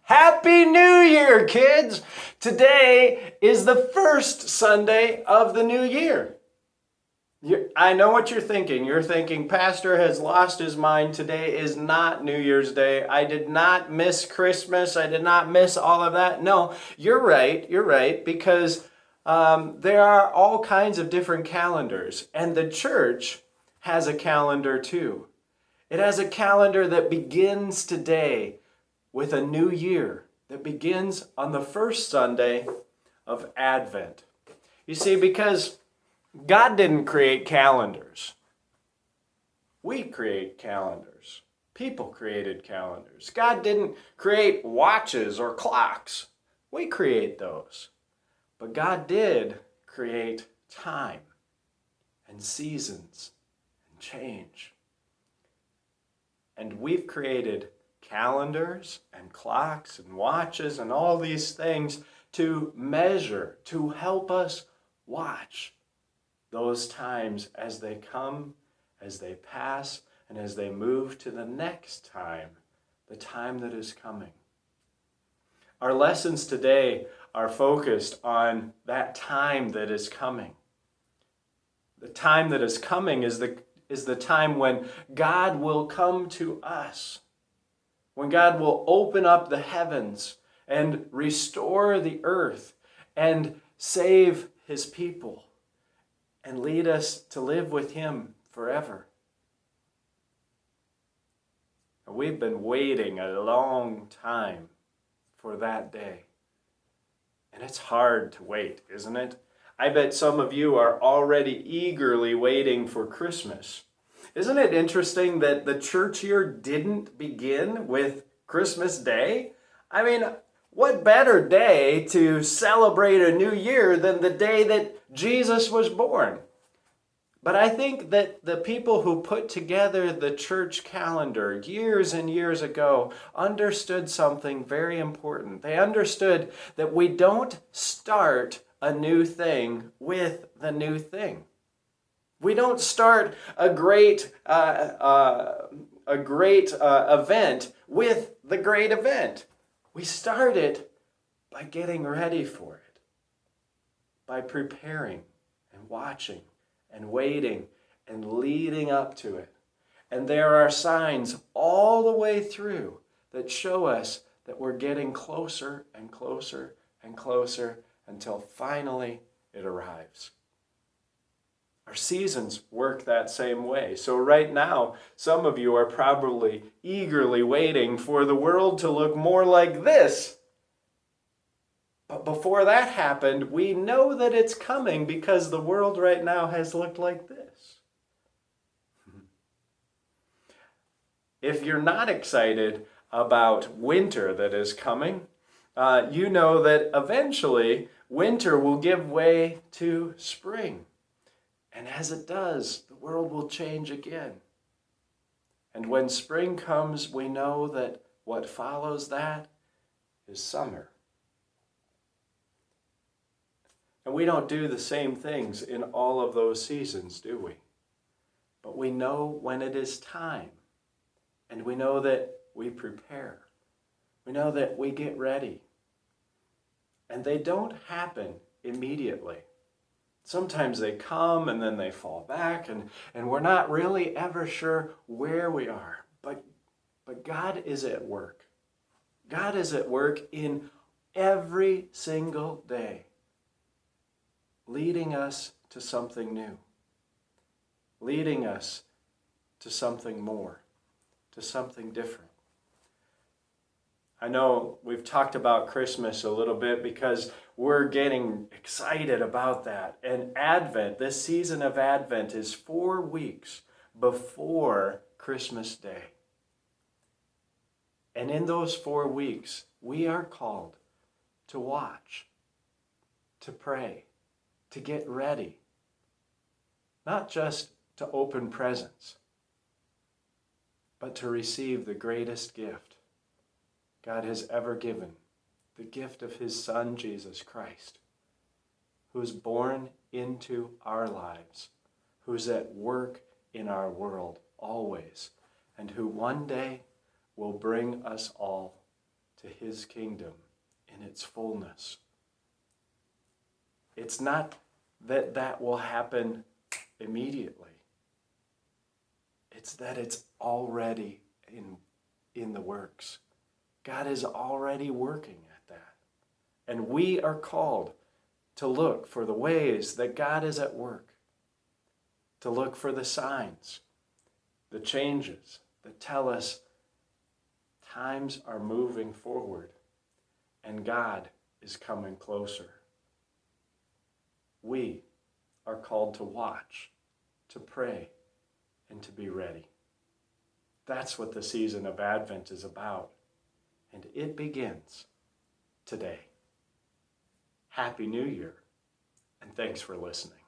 Happy New Year, kids! Today is the first Sunday of the new year. I know what you're thinking. You're thinking, Pastor has lost his mind. Today is not New Year's Day. I did not miss Christmas. I did not miss all of that. No, you're right. You're right, because there are all kinds of different calendars, and the church has a calendar too. It has a calendar that begins today with a new year that begins on the first Sunday of Advent. You see, because God didn't create calendars. We create calendars. People created calendars. God didn't create watches or clocks. We create those. But God did create time and seasons and change. And we've created calendars and clocks and watches and all these things to measure, to help us watch those times as they come, as they pass, and as they move to the next time, the time that is coming. Our lessons today are focused on that time that is coming. The time that is coming is the time when God will come to us, when God will open up the heavens and restore the earth and save his people and lead us to live with him forever. We've been waiting a long time for that day. And it's hard to wait, isn't it? I bet some of you are already eagerly waiting for Christmas. Isn't it interesting that the church year didn't begin with Christmas Day? I mean, what better day to celebrate a new year than the day that Jesus was born? But I think that the people who put together the church calendar years and years ago understood something very important. They understood that we don't start a new thing with the new thing. We don't start a great event with the great event. We start it by getting ready for it, by preparing and watching and waiting and leading up to it. And there are signs all the way through that show us that we're getting closer and closer and closer until finally it arrives. Our seasons work that same way. So right now, some of you are probably eagerly waiting for the world to look more like this. But before that happened, we know that it's coming because the world right now has looked like this. If you're not excited about winter that is coming, you know that eventually winter will give way to spring. And as it does, the world will change again. And when spring comes, we know that what follows that is summer. And we don't do the same things in all of those seasons, do we? But we know when it is time. And we know that we prepare. We know that we get ready. And they don't happen immediately. Sometimes they come and then they fall back, and we're not really ever sure where we are. But God is at work. God is at work in every single day, leading us to something new, leading us to something more, to something different. I know we've talked about Christmas a little bit because we're getting excited about that. And Advent, this season of Advent, is 4 weeks before Christmas Day. And in those 4 weeks, we are called to watch, to pray, to get ready, not just to open presents, but to receive the greatest gift God has ever given, the gift of his Son, Jesus Christ, who is born into our lives, who's at work in our world always, and who one day will bring us all to his kingdom in its fullness. It's not that that will happen immediately. It's that it's already in the works. God is already working at that. And we are called to look for the ways that God is at work, to look for the signs, the changes that tell us times are moving forward and God is coming closer. We are called to watch, to pray, and to be ready. That's what the season of Advent is about. And it begins today. Happy New Year, and thanks for listening.